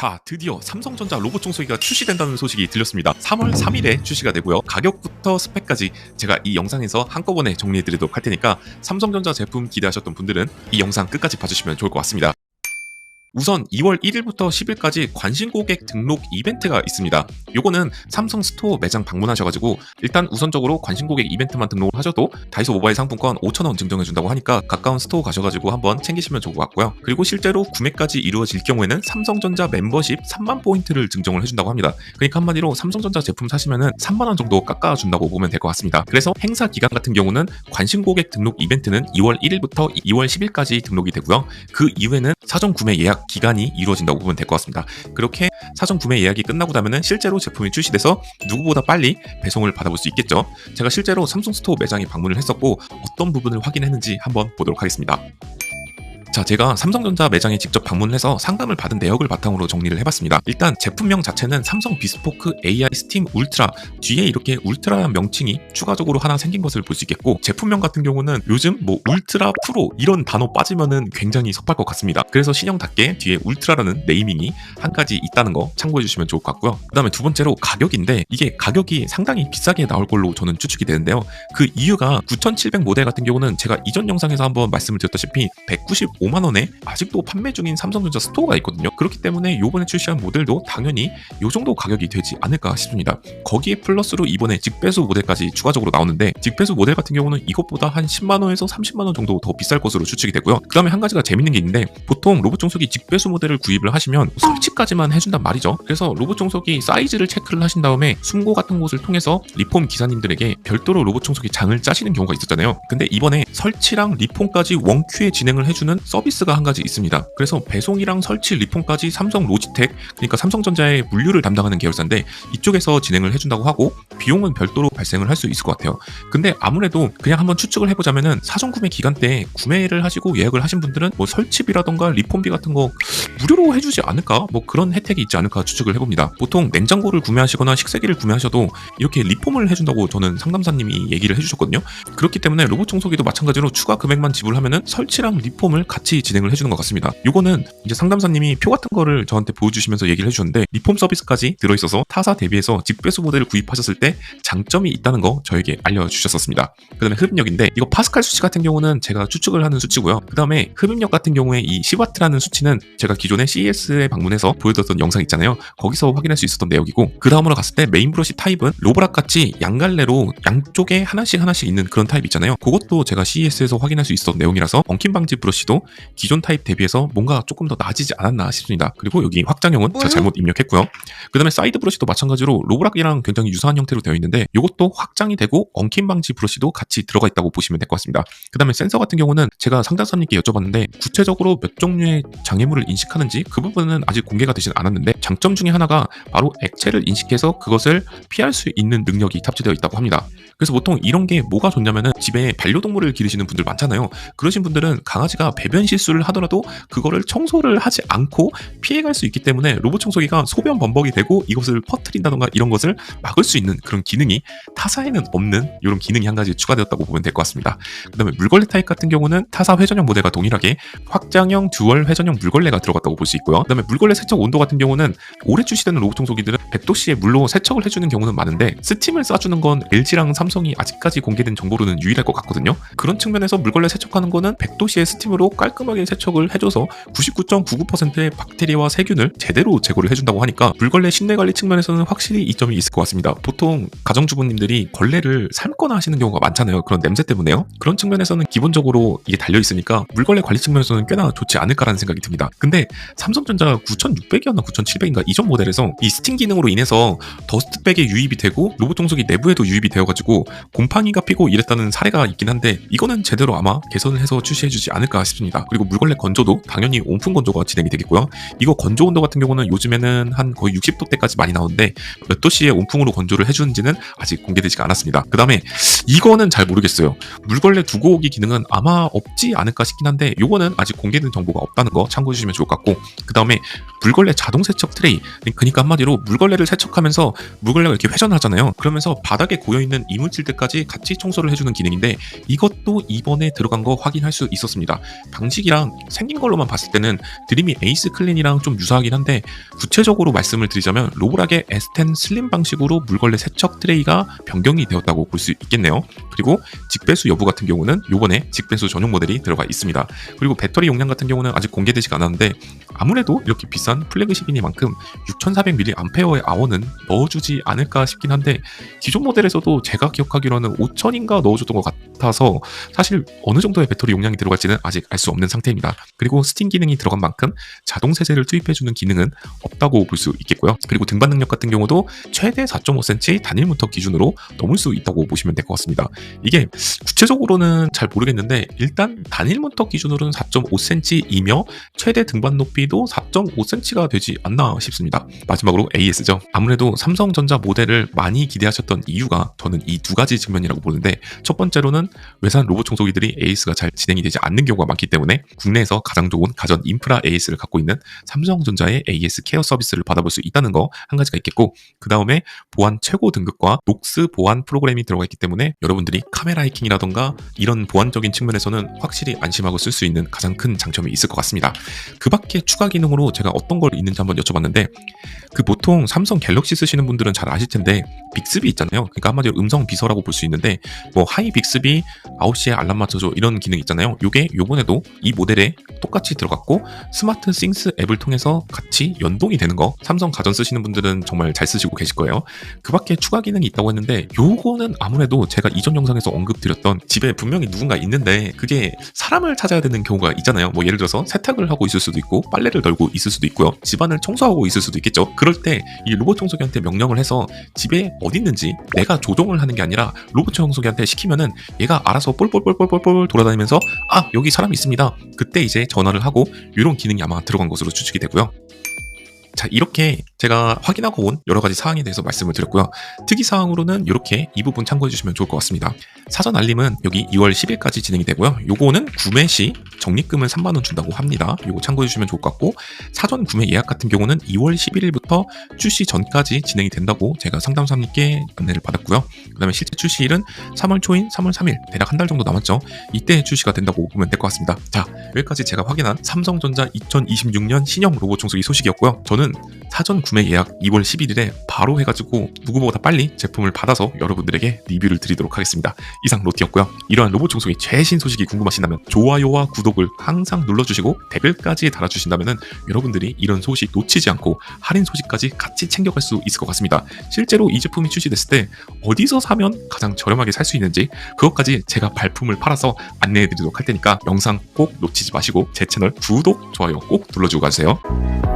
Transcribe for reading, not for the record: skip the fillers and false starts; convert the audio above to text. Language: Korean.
자, 드디어 삼성전자 로봇 청소기가 출시된다는 소식이 들렸습니다. 3월 3일에 출시가 되고요. 가격부터 스펙까지 제가 이 영상에서 한꺼번에 정리해드리도록 할 테니까 삼성전자 제품 기대하셨던 분들은 이 영상 끝까지 봐주시면 좋을 것 같습니다. 우선 2월 1일부터 10일까지 관심 고객 등록 이벤트가 있습니다. 요거는 삼성 스토어 매장 방문하셔가지고 일단 우선적으로 관심 고객 이벤트만 등록을 하셔도 다이소 모바일 상품권 5,000원 증정해준다고 하니까 가까운 스토어 가셔가지고 한번 챙기시면 좋을 것 같고요. 그리고 실제로 구매까지 이루어질 경우에는 삼성전자 멤버십 3만 포인트를 증정을 해준다고 합니다. 그러니까 한마디로 삼성전자 제품 사시면은 3만원 정도 깎아준다고 보면 될 것 같습니다. 그래서 행사 기간 같은 경우는 관심 고객 등록 이벤트는 2월 1일부터 2월 10일까지 등록이 되고요. 그 이후에는 사전 구매 예약 기간이 이루어진다고 보면 될 것 같습니다. 그렇게 사전 구매 예약이 끝나고 나면은 실제로 제품이 출시돼서 누구보다 빨리 배송을 받아볼 수 있겠죠. 제가 실제로 삼성 스토어 매장에 방문을 했었고 어떤 부분을 확인했는지 한번 보도록 하겠습니다. 자, 제가 삼성전자 매장에 직접 방문을 해서 상담을 받은 내역을 바탕으로 정리를 해봤습니다. 일단 제품명 자체는 삼성 비스포크 AI 스팀 울트라, 뒤에 이렇게 울트라 명칭이 추가적으로 하나 생긴 것을 볼 수 있겠고, 제품명 같은 경우는 요즘 뭐 울트라 프로 이런 단어 빠지면은 굉장히 섭할 것 같습니다. 그래서 신형답게 뒤에 울트라라는 네이밍이 한 가지 있다는 거 참고해 주시면 좋을 것 같고요. 그 다음에 두 번째로 가격인데, 이게 가격이 상당히 비싸게 나올 걸로 저는 추측이 되는데요. 그 이유가 9700 모델 같은 경우는 제가 이전 영상에서 한번 말씀을 드렸다시피 195만원에 아직도 판매 중인 삼성전자 스토어가 있거든요. 그렇기 때문에 이번에 출시한 모델도 당연히 이 정도 가격이 되지 않을까 싶습니다. 거기에 플러스로 이번에 직배수 모델까지 추가적으로 나오는데, 직배수 모델 같은 경우는 이것보다 한 10만원에서 30만원 정도 더 비쌀 것으로 추측이 되고요. 그 다음에 한 가지가 재밌는 게 있는데, 보통 로봇 청소기 직배수 모델을 구입을 하시면 설치까지만 해준단 말이죠. 그래서 로봇 청소기 사이즈를 체크를 하신 다음에 숨고 같은 곳을 통해서 리폼 기사님들에게 별도로 로봇 청소기 장을 짜시는 경우가 있었잖아요. 근데 이번에 설치랑 리폼까지 원큐에 진행을 해주는 서비스가 한 가지 있습니다. 그래서 배송이랑 설치, 리폼까지 삼성 로지텍, 그러니까 삼성전자의 물류를 담당하는 계열사인데 이쪽에서 진행을 해준다고 하고, 비용은 별도로 발생을 할 수 있을 것 같아요. 근데 아무래도 그냥 한번 추측을 해보자면은 사전 구매 기간 때 구매를 하시고 예약을 하신 분들은 뭐 설치비라던가 리폼비 같은 거 무료로 해주지 않을까? 뭐 그런 혜택이 있지 않을까 추측을 해봅니다. 보통 냉장고를 구매하시거나 식세기를 구매하셔도 이렇게 리폼을 해준다고 저는 상담사님이 얘기를 해주셨거든요. 그렇기 때문에 로봇 청소기도 마찬가지로 추가 금액만 지불하면은 설치랑 리폼을 같이 진행을 해주는 것 같습니다. 요거는 이제 상담사님이 표 같은 거를 저한테 보여주시면서 얘기를 해주셨는데, 리폼 서비스까지 들어있어서 타사 대비해서 직배수 모델을 구입하셨을 때 장점이 있다는 거 저에게 알려주셨었습니다. 그 다음에 흡입력인데, 이거 파스칼 수치 같은 경우는 제가 추측을 하는 수치고요. 그 다음에 흡입력 같은 경우에 이 10W라는 수치는 제가 기존에 CES에 방문해서 보여드렸던 영상 있잖아요. 거기서 확인할 수 있었던 내역이고, 그 다음으로 갔을 때 메인 브러쉬 타입은 로브락 같이 양갈래로 양쪽에 하나씩 있는 그런 타입 있잖아요. 그것도 제가 CES에서 확인할 수 있었던 내용이라서 엉킴 방지 브러쉬도 기존 타입 대비해서 뭔가 조금 더 나아지지 않았나 싶습니다. 그리고 여기 확장형은 제가 잘못 입력했고요. 그 다음에 사이드 브러쉬도 마찬가지로 로브락이랑 굉장히 유사한 형태로 되어 있는데, 이것도 확장이 되고 엉킴 방지 브러쉬도 같이 들어가 있다고 보시면 될 것 같습니다. 그 다음에 센서 같은 경우는 제가 상담사님께 여쭤봤는데, 구체적으로 몇 종류의 장애물을 인식하는지 그 부분은 아직 공개가 되진 않았는데, 장점 중에 하나가 바로 액체를 인식해서 그것을 피할 수 있는 능력이 탑재되어 있다고 합니다. 그래서 보통 이런 게 뭐가 좋냐면은, 집에 반려동물을 기르시는 분들 많잖아요. 그러신 분들은 강아지가 배변 실수를 하더라도 그거를 청소를 하지 않고 피해갈 수 있기 때문에 로봇 청소기가 소변 범벅이 되고 이것을 퍼뜨린다던가 이런 것을 막을 수 있는 그런 기능이 타사에는 없는 이런 기능이 한 가지 추가되었다고 보면 될 것 같습니다. 그 다음에 물걸레 타입 같은 경우는 타사 회전형 모델과 동일하게 확장형 듀얼 회전형 물걸레가 들어갔다고 볼 수 있고요. 그 다음에 물걸레 세척 온도 같은 경우는 올해 출시되는 로봇 청소기들은 100도씨의 물로 세척을 해주는 경우는 많은데, 스팀을 쏴주는 건 LG랑 삼성이 아직까지 공개된 정보로는 유일할 것 같거든요. 그런 측면에서 물걸레 세척하는 거는 100도씨의 스팀으로 깔끔하게 세척을 해줘서 99.99%의 박테리아와 세균을 제대로 제거를 해준다고 하니까 물걸레 실내 관리 측면에서는 확실히 이점이 있을 것 같습니다. 보통 가정주부님들이 걸레를 삶거나 하시는 경우가 많잖아요. 그런 냄새 때문에요. 그런 측면에서는 기본적으로 이게 달려있으니까 물걸레 관리 측면에서는 꽤나 좋지 않을까라는 생각이 듭니다. 근데 삼성전자 9600이었나 9700인가 이전 모델에서 이 스팀 기능으로 인해서 더스트백에 유입이 되고 로봇 청소기 내부에도 유입이 되어가지고 곰팡이가 피고 이랬다는 사례가 있긴 한데, 이거는 제대로 아마 개선을 해서 출시해주지 않을까 싶습니다. 그리고 물걸레 건조도 당연히 온풍 건조가 진행이 되겠고요. 이거 건조 온도 같은 경우는 요즘에는 한 거의 60도대까지 많이 나오는데, 몇 도씨의 온풍으로 건조를 해주는지는 아직 공개되지가 않았습니다. 그 다음에 이거는 잘 모르겠어요. 물걸레 두고 오기 기능은 아마 없지 않을까 싶긴 한데, 요거는 아직 공개된 정보가 없다는 거 참고해 주시면 좋을 것 같고, 그 다음에 물걸레 자동 세척 트레이, 그러니까 한마디로 물걸레를 세척하면서 물걸레가 이렇게 회전을 하잖아요. 그러면서 바닥에 고여있는 이물질들까지 같이 청소를 해주는 기능인데, 이것도 이번에 들어간 거 확인할 수 있었습니다. 방식이랑 생긴 걸로만 봤을 때는 드림이 에이스 클린이랑 좀 유사하긴 한데, 구체적으로 말씀을 드리자면 로보락의 S10 슬림 방식으로 물걸레 세척 트레이가 변경이 되었다고 볼 수 있겠네요. 그리고 직배수 여부 같은 경우는 요번에 직배수 전용 모델이 들어가 있습니다. 그리고 배터리 용량 같은 경우는 아직 공개되지가 않았는데, 아무래도 이렇게 비싼 플래그십이니만큼 6400mAh는 넣어주지 않을까 싶긴 한데, 기존 모델에서도 제가 기억하기로는 5000인가 넣어줬던 것 같아서 사실 어느 정도의 배터리 용량이 들어갈지는 아직 알 수 없는 상태입니다. 그리고 스팀 기능이 들어간 만큼 자동 세제를 투입해주는 기능은 없다고 볼 수 있겠고요. 그리고 등반 능력 같은 경우도 최대 4.5cm 단일 모터 기준으로 넘을 수 있다고 보시면 될 것 같습니다. 이게 구체적으로는 잘 모르겠는데, 일단 단일 모터 기준으로는 4.5cm이며 최대 등반 높이도 4.5cm가 되지 않나 싶습니다. 마지막으로 AS죠. 아무래도 삼성전자 모델을 많이 기대하셨던 이유가 저는 이 두 가지 측면이라고 보는데, 첫 번째로는 외산 로봇 청소기들이 AS가 잘 진행이 되지 않는 경우가 많기 때문에 국내에서 가장 좋은 가전 인프라 AS를 갖고 있는 삼성전자의 AS 케어 서비스를 받아볼 수 있다는 거 한 가지가 있겠고, 그 다음에 보안 최고 등급과 녹스 보안 프로그램이 들어가 있기 때문에 여러분들이 카메라 해킹이라던가 이런 보안적인 측면에서는 확실히 안심하고 쓸 수 있는 가장 큰 장점이 있을 것 같습니다. 그 밖에 추가 기능으로 제가 어떤 걸 있는지 한번 여쭤봤는데, 그 보통 삼성 갤럭시 쓰시는 분들은 잘 아실 텐데 빅스비 있잖아요. 그러니까 한마디로 음성 비서라고 볼 수 있는데, 뭐 하이 빅스비 9시에 알람 맞춰줘 이런 기능 있잖아요. 요게 요번에도 이 모델에 똑같이 들어갔고, 스마트 싱스 앱을 통해서 같이 연동이 되는 거, 삼성 가전 쓰시는 분들은 정말 잘 쓰시고 계실 거예요. 그 밖에 추가 기능이 있다고 했는데, 요거는 아무래도 제가 이전 영상에서 언급드렸던, 집에 분명히 누군가 있는데 그게 사람을 찾아야 되는 경우가 있잖아요. 뭐 예를 들어서 세탁을 하고 있을 수도 있고 빨래를 널고 있을 수도 있고요. 집안을 청소하고 있을 수도 있겠죠. 그럴 때 이 로봇 청소기한테 명령을 해서 집에 어디 있는지 내가 조종을 하는 게 아니라 로봇 청소기한테 시키면은 얘가 알아서 볼볼볼볼볼 돌아다니면서 아, 여기 사람이 있습니다. 그때 이제 전화를 하고, 이런 기능이 아마 들어간 것으로 추측이 되고요. 자, 이렇게 제가 확인하고 온 여러 가지 사항에 대해서 말씀을 드렸고요. 특이사항으로는 이렇게 이 부분 참고해 주시면 좋을 것 같습니다. 사전 알림은 여기 2월 10일까지 진행이 되고요. 요거는 구매 시 적립금을 3만원 준다고 합니다. 요거 참고해 주시면 좋을 것 같고, 사전 구매 예약 같은 경우는 2월 11일부터 출시 전까지 진행이 된다고 제가 상담사님께 안내를 받았고요. 그 다음에 실제 출시일은 3월 초인 3월 3일, 대략 한 달 정도 남았죠. 이때 출시가 된다고 보면 될 것 같습니다. 자, 여기까지 제가 확인한 삼성전자 2026년 신형 로봇 청소기 소식이었고요. 저는 사전 구매 예약 2월 11일에 바로 해가지고 누구보다 빨리 제품을 받아서 여러분들에게 리뷰를 드리도록 하겠습니다. 이상 로티였고요. 이러한 로봇 청소기 최신 소식이 궁금하시다면 좋아요와 구독을 항상 눌러주시고 댓글까지 달아주신다면 여러분들이 이런 소식 놓치지 않고 할인 소식까지 같이 챙겨갈 수 있을 것 같습니다. 실제로 이 제품이 출시됐을 때 어디서 사면 가장 저렴하게 살 수 있는지 그것까지 제가 발품을 팔아서 안내해드리도록 할 테니까 영상 꼭 놓치지 마시고 제 채널 구독, 좋아요 꼭 눌러주고 가주세요.